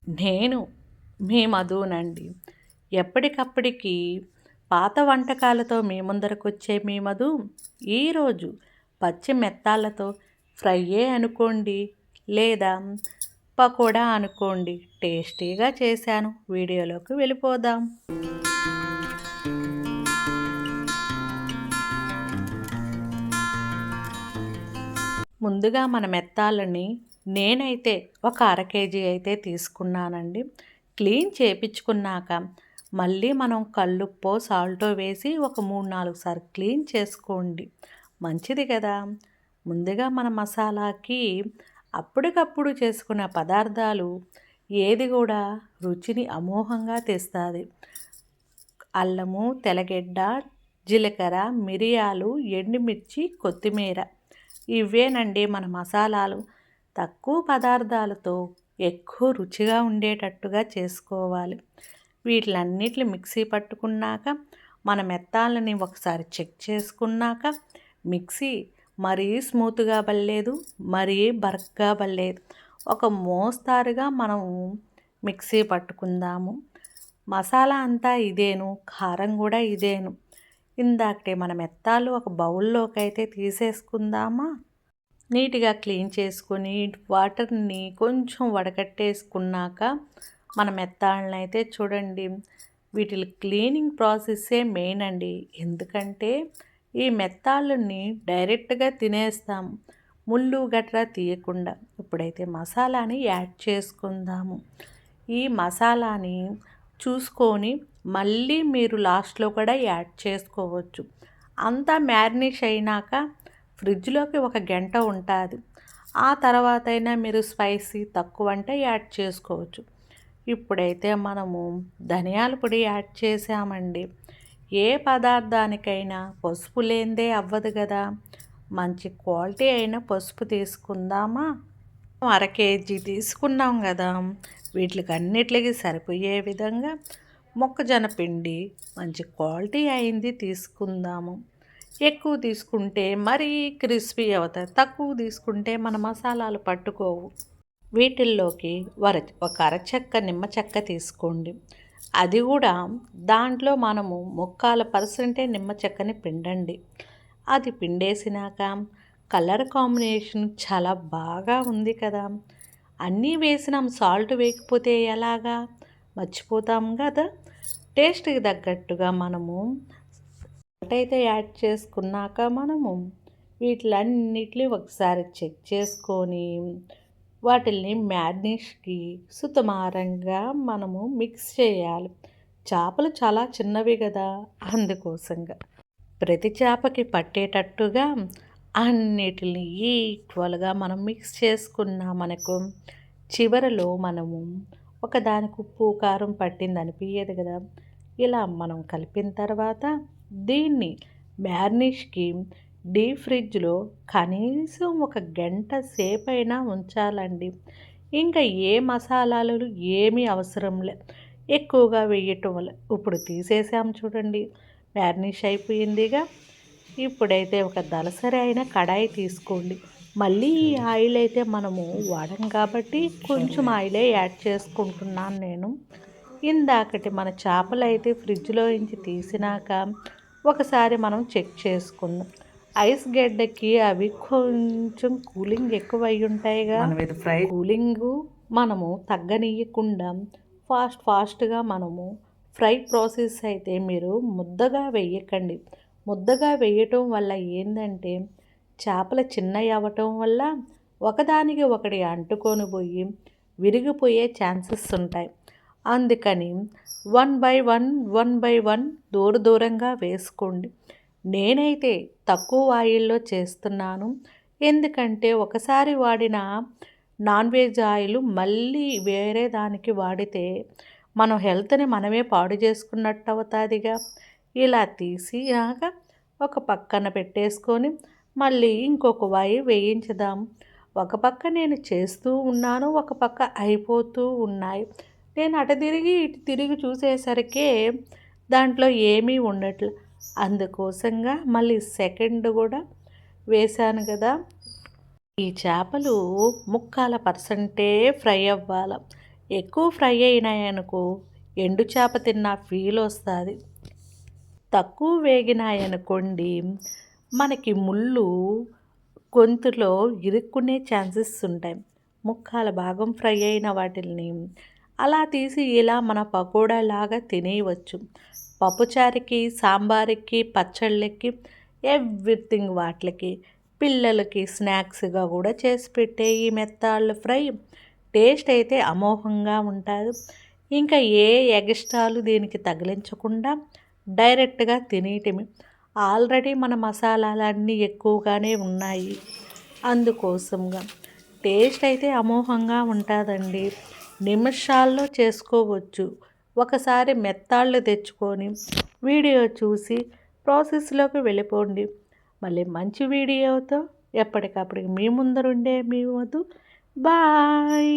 నేను మీ మధునండి. ఎప్పటికప్పటికి పాత వంటకాలతో మీ ముందరకొచ్చే మీ మధు ఈరోజు పచ్చి మెత్తాలతో ఫ్రైయే అనుకోండి, లేదా పకోడా అనుకోండి, టేస్టీగా చేశాను. వీడియోలోకి వెళ్ళిపోదాం. ముందుగా మన మెత్తాలని నేనైతే ఒక అర కేజీ అయితే తీసుకున్నానండి. క్లీన్ చేపించుకున్నాక మళ్ళీ మనం కల్లుప్పో సాల్టో వేసి ఒక 3-4 సార్లు క్లీన్ చేసుకోండి, మంచిది కదా. ముందుగా మన మసాలాకి అప్పటికప్పుడు చేసుకున్న పదార్థాలు ఏది కూడా రుచిని అమోఘంగా తెస్తుంది. అల్లము, తెల్లగడ్డ, జీలకర్ర, మిరియాలు, ఎండుమిర్చి, కొత్తిమీర, ఇవేనండి మన మసాలాలు. తక్కువ పదార్థాలతో ఎక్కువ రుచిగా ఉండేటట్టుగా చేసుకోవాలి. వీటిలన్నిటిని మిక్సీ పట్టుకున్నాక మన మెత్తాలని ఒకసారి చెక్ చేసుకున్నాక మిక్సీ మరీ స్మూత్గా బల్లేదు, మరీ బరక్గా బల్లేదు, ఒక మోస్తారుగా మనము మిక్సీ పట్టుకుందాము. మసాలా అంతా ఇదేను, కారం కూడా ఇదేను. ఇందాకటే మన మెత్తాలు ఒక బౌల్లోకి అయితే తీసేసుకుందామా. నీట్గా క్లీన్ చేసుకొని వాటర్ని కొంచెం వడకట్టేసుకున్నాక మన మెత్తాలను అయితే చూడండి, వీటి క్లీనింగ్ ప్రాసెస్సే మెయిన్ అండి. ఎందుకంటే ఈ మెత్తాలని డైరెక్ట్గా తినేస్తాం, ముళ్ళు గట్రా తీయకుండా. ఇప్పుడైతే మసాలాని యాడ్ చేసుకుందాము. ఈ మసాలాని చూసుకొని మళ్ళీ మీరు లాస్ట్లో కూడా యాడ్ చేసుకోవచ్చు. అంతా మ్యారినేట్ అయినాక ఫ్రిడ్జ్లోకి 1 గంట ఉంటుంది. ఆ తర్వాత అయినా మీరు స్పైసీ తక్కువ అంటే యాడ్ చేసుకోవచ్చు. ఇప్పుడైతే మనము ధనియాల పొడి యాడ్ చేసామండి. ఏ పదార్థానికైనా పసుపు లేనిదే అవ్వదు కదా. మంచి క్వాలిటీ అయిన పసుపు తీసుకుందామా. అర కేజీ తీసుకున్నాం కదా, వీటికి అన్నిటికి సరిపోయే విధంగా మొక్కజొన్న పిండి మంచి క్వాలిటీ అయింది తీసుకుందాము. ఎక్కువ తీసుకుంటే మరీ క్రిస్పీ అవుతాయి, తక్కువ తీసుకుంటే మన మసాలాలు పట్టుకోవు. వీటిల్లోకి ఒక అరచెక్క నిమ్మ చెక్క తీసుకోండి. అది కూడా దాంట్లో మనము 3/4% నిమ్మ చెక్కని పిండండి. అది పిండేసినాక కలర్ కాంబినేషన్ చాలా బాగా ఉంది కదా. అన్నీ వేసినాం, సాల్ట్ వేయకపోతే ఎలాగా, మర్చిపోతాం కదా. టేస్ట్కి తగ్గట్టుగా మనము సాల్ట్ అయితే యాడ్ చేసుకున్నాక మనము వీటిలన్నిటిని ఒకసారి చెక్ చేసుకొని వాటిల్ని మ్యారినేషన్కి సుతమారంగా మనము మిక్స్ చేయాలి. చేపలు చాలా చిన్నవి కదా, అందుకోసంగా ప్రతి చేపకి పట్టేటట్టుగా అన్నిటిని ఈక్వల్గా మనం మిక్స్ చేసుకున్నామనుకో చివరలో మనము ఒకదానికి ఉప్పు కారం పట్టింది అనిపించదు కదా. ఇలా మనం కలిపిన తర్వాత దీన్ని మ్యారినేషన్కి డీప్ ఫ్రిడ్జ్లో కనీసం 1 గంట సేపు అయినా ఉంచాలండి. ఇంకా ఏ మసాలాలు ఏమీ అవసరం లే ఎక్కువగా వేయటం వల్ల. ఇప్పుడు తీసేసాం చూడండి, మ్యారినేషన్ అయిపోయిందిగా. ఇప్పుడైతే ఒక దలసరి అయిన కడాయి తీసుకోండి. మళ్ళీ ఈ ఆయిల్ అయితే మనము వాడం కాబట్టి కొంచెం ఆయిలే యాడ్ చేసుకుంటున్నాను నేను. ఇందాకటి మన చేపలు అయితే ఫ్రిడ్జ్లో నుంచి తీసినాక ఒకసారి మనం చెక్ చేసుకుందాం. ఐస్ గడ్డకి అవి కొంచెం కూలింగ్ ఎక్కువ అయి ఉంటాయిగా, కూలింగు మనము తగ్గనీయకుండా ఫాస్ట్గా మనము ఫ్రై ప్రాసెస్ అయితే మీరు ముద్దగా వేయకండి. ముద్దగా వేయటం వల్ల ఏంటంటే చేపలు చిన్నవి అవ్వటం వల్ల ఒకదానికి ఒకటి అంటుకొని పోయి విరిగిపోయే ఛాన్సెస్ ఉంటాయి. అందుకని 1 బై 1 దూరంగా వేసుకోండి. నేనైతే తక్కువ ఆయిల్లో చేస్తున్నాను, ఎందుకంటే ఒకసారి వాడిన నాన్ వెజ్ ఆయిల్ మళ్ళీ వేరే దానికి వాడితే మన హెల్త్ని మనమే పాడు చేసుకున్నట్టు అవుతుందిగా. ఇలా తీసినాక ఒక పక్కన పెట్టేసుకొని మళ్ళీ ఇంకొక వాయి వేయించుదాం. ఒక పక్క నేను చేస్తూ ఉన్నాను, ఒక పక్క అయిపోతూ ఉన్నాయి. నేను అటు తిరిగి ఇటు తిరిగి చూసేసరికి దాంట్లో ఏమీ ఉండట్లే. అందుకోసంగా మళ్ళీ సెకండ్ కూడా వేశాను కదా. ఈ చేపలు 3/4% ఫ్రై అవ్వాలి. ఎక్కువ ఫ్రై అయినాయనుకో ఎండు చేప తిన్న ఫీల్ వస్తుంది. తక్కువ వేగినాయనుకోండి మనకి ముళ్ళు గొంతులో ఇరుక్కునే ఛాన్సెస్ ఉంటాయి. ముక్కాల భాగం ఫ్రై అయిన వాటిల్ని అలా తీసి ఇలా మన పకోడాలాగా తినేయవచ్చు. పప్పుచారుకి, సాంబార్కి, పచ్చళ్ళకి, ఎవ్రీథింగ్ వాటికి పిల్లలకి స్నాక్స్గా కూడా చేసి పెట్టే ఈ మెత్తాళ్ళు ఫ్రై టేస్ట్ అయితే అమోఘంగా ఉంటుంది. ఇంకా ఏ ఎగస్ట్రాలు దీనికి తగిలించకుండా డైరెక్ట్గా తినేయటమే. ఆల్రెడీ మన మసాలాలన్నీ ఎక్కువగానే ఉన్నాయి, అందుకోసంగా టేస్ట్ అయితే అమోఘంగా ఉంటుందండి. నిమిషాల్లో చేసుకోవచ్చు. ఒకసారి మెత్తాళ్ళు తెచ్చుకొని వీడియో చూసి ప్రాసెస్లోకి వెళ్ళిపోండి. మళ్ళీ మంచి వీడియోతో ఎప్పటికప్పుడు మీ ముందరుండే మీ వద్దు. బాయ్.